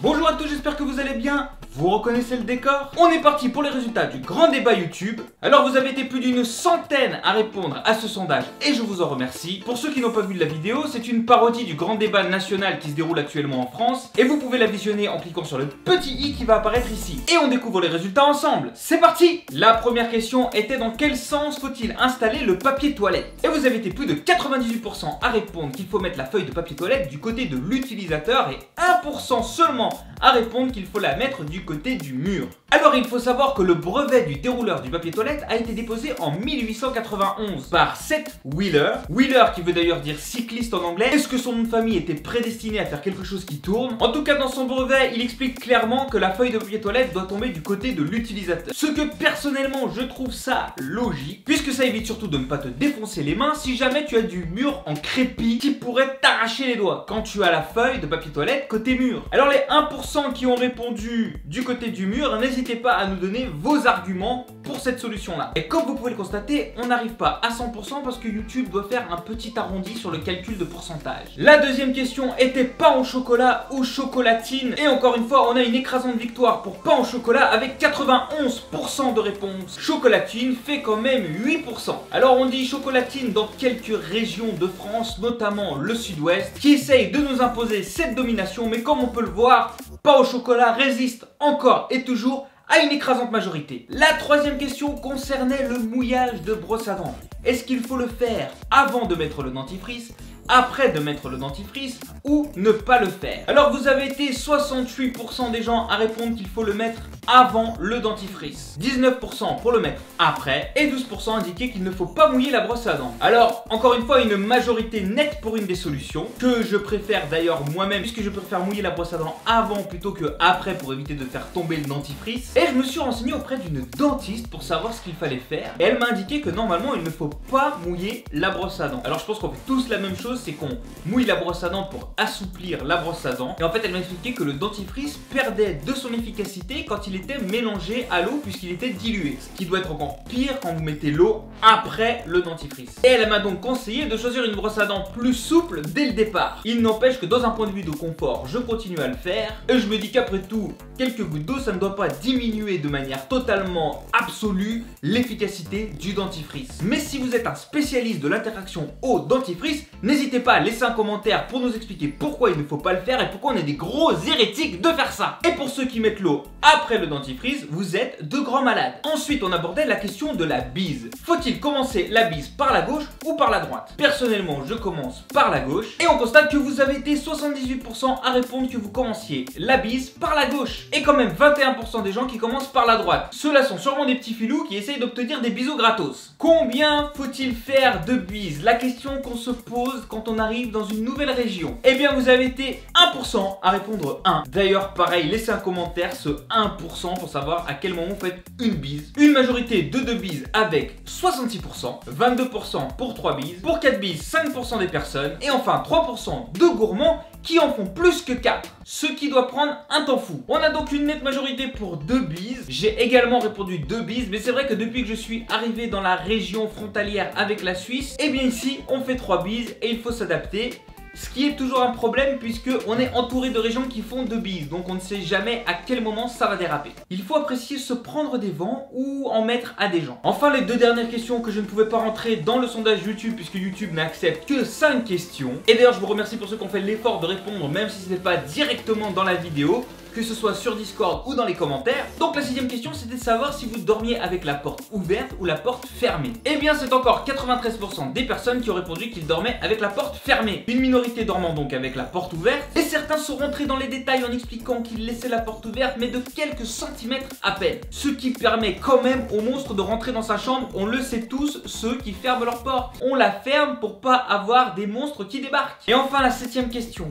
Bonjour à tous, j'espère que vous allez bien. Vous reconnaissez le décor? On est parti pour les résultats du grand débat YouTube. Alors vous avez été plus d'une centaine à répondre à ce sondage et je vous en remercie. Pour ceux qui n'ont pas vu la vidéo, c'est une parodie du grand débat national qui se déroule actuellement en France. Et vous pouvez la visionner en cliquant sur le petit i qui va apparaître ici. Et on découvre les résultats ensemble. C'est parti! La première question était: dans quel sens faut-il installer le papier toilette? Et vous avez été plus de 98% à répondre qu'il faut mettre la feuille de papier toilette du côté de l'utilisateur et 1% seulement à répondre qu'il faut la mettre du côté du mur. Alors il faut savoir que le brevet du dérouleur du papier toilette a été déposé en 1891 par Seth Wheeler. Wheeler qui veut d'ailleurs dire cycliste en anglais. Est-ce que son nom de famille était prédestiné à faire quelque chose qui tourne? En tout cas dans son brevet il explique clairement que la feuille de papier toilette doit tomber du côté de l'utilisateur. Ce que personnellement je trouve ça logique, puisque ça évite surtout de ne pas te défoncer les mains si jamais tu as du mur en crépi qui pourrait t'arracher les doigts quand tu as la feuille de papier toilette côté mur. Alors les 1% qui ont répondu du côté du mur, n'hésitez pas à nous donner vos arguments pour cette solution là. Et comme vous pouvez le constater, on n'arrive pas à 100% parce que YouTube doit faire un petit arrondi sur le calcul de pourcentage. La deuxième question était pain au chocolat ou chocolatine. Et encore une fois, on a une écrasante victoire pour pain au chocolat avec 91% de réponses. Chocolatine fait quand même 8%. Alors on dit chocolatine dans quelques régions de France, notamment le sud-ouest, qui essaye de nous imposer cette domination, mais comme on peut le voir, pain au chocolat résiste encore et toujours à une écrasante majorité. La troisième question concernait le mouillage de brosse à dents. Est-ce qu'il faut le faire avant de mettre le dentifrice, après de mettre le dentifrice ou ne pas le faire? Alors vous avez été 68% des gens à répondre qu'il faut le mettre avant le dentifrice, 19% pour le mettre après et 12% indiquaient qu'il ne faut pas mouiller la brosse à dents. Alors encore une fois une majorité nette pour une des solutions que je préfère d'ailleurs moi-même, puisque je préfère mouiller la brosse à dents avant plutôt que après pour éviter de faire tomber le dentifrice. Et je me suis renseigné auprès d'une dentiste pour savoir ce qu'il fallait faire et elle m'a indiqué que normalement il ne faut pas mouiller la brosse à dents. Alors je pense qu'on fait tous la même chose, c'est qu'on mouille la brosse à dents pour assouplir la brosse à dents. Et en fait elle m'a expliqué que le dentifrice perdait de son efficacité quand il était mélangé à l'eau puisqu'il était dilué, ce qui doit être encore pire quand vous mettez l'eau après le dentifrice. Et elle m'a donc conseillé de choisir une brosse à dents plus souple dès le départ. Il n'empêche que dans un point de vue de confort, je continue à le faire et je me dis qu'après tout, quelques gouttes d'eau ça ne doit pas diminuer de manière totalement absolue l'efficacité du dentifrice. Mais si vous êtes un spécialiste de l'interaction eau-dentifrice, n'hésitez pas à laisser un commentaire pour nous expliquer pourquoi il ne faut pas le faire et pourquoi on est des gros hérétiques de faire ça. Et pour ceux qui mettent l'eau après le dentifrice, vous êtes de grands malades. Ensuite, on abordait la question de la bise. Faut-il commencer la bise par la gauche ou par la droite? Personnellement, je commence par la gauche et on constate que vous avez été 78% à répondre que vous commenciez la bise par la gauche et quand même 21% des gens qui commencent par la droite. Ceux-là sont sûrement des petits filous qui essayent d'obtenir des bisous gratos. Combien faut-il faire de bises? La question qu'on se pose quand on arrive dans une nouvelle région. Eh bien, vous avez été 1% à répondre 1. D'ailleurs, pareil, laissez un commentaire, ce 1% pour savoir à quel moment vous faites une bise. Une majorité de 2 bises avec 66%, 22% pour 3 bises, pour 4 bises 5% des personnes et enfin 3% de gourmands qui en font plus que 4, ce qui doit prendre un temps fou. On a donc une nette majorité pour 2 bises. J'ai également répondu 2 bises, mais c'est vrai que depuis que je suis arrivé dans la région frontalière avec la Suisse, eh bien ici on fait 3 bises et il faut s'adapter. Ce qui est toujours un problème puisque on est entouré de régions qui font 2 bises, donc on ne sait jamais à quel moment ça va déraper. Il faut apprécier se prendre des vents ou en mettre à des gens. Enfin, les 2 dernières questions que je ne pouvais pas rentrer dans le sondage YouTube puisque YouTube n'accepte que 5 questions. Et d'ailleurs je vous remercie pour ceux qui ont fait l'effort de répondre même si ce n'est pas directement dans la vidéo, que ce soit sur Discord ou dans les commentaires. Donc la 6ème question c'était de savoir si vous dormiez avec la porte ouverte ou la porte fermée. Et bien c'est encore 93% des personnes qui ont répondu qu'ils dormaient avec la porte fermée. Une minorité dormant donc avec la porte ouverte. Et certains sont rentrés dans les détails en expliquant qu'ils laissaient la porte ouverte mais de quelques centimètres à peine. Ce qui permet quand même au monstre de rentrer dans sa chambre. On le sait tous, ceux qui ferment leur porte. On la ferme pour pas avoir des monstres qui débarquent. Et enfin la 7ème question.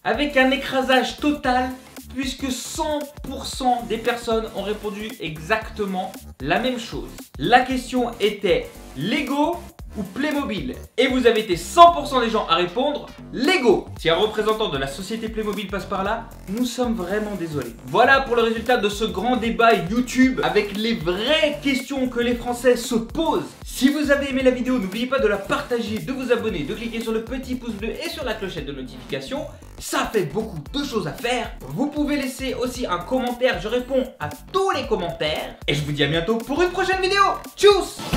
Avec un écrasage total, puisque 100% des personnes ont répondu exactement la même chose. La question était Lego ou Playmobil? Et vous avez été 100% des gens à répondre Lego. Si un représentant de la société Playmobil passe par là, nous sommes vraiment désolés. Voilà pour le résultat de ce grand débat YouTube avec les vraies questions que les Français se posent. Si vous avez aimé la vidéo, n'oubliez pas de la partager, de vous abonner, de cliquer sur le petit pouce bleu et sur la clochette de notification. Ça fait beaucoup de choses à faire. Vous pouvez laisser aussi un commentaire, je réponds à tous les commentaires. Et je vous dis à bientôt pour une prochaine vidéo. Tchuss!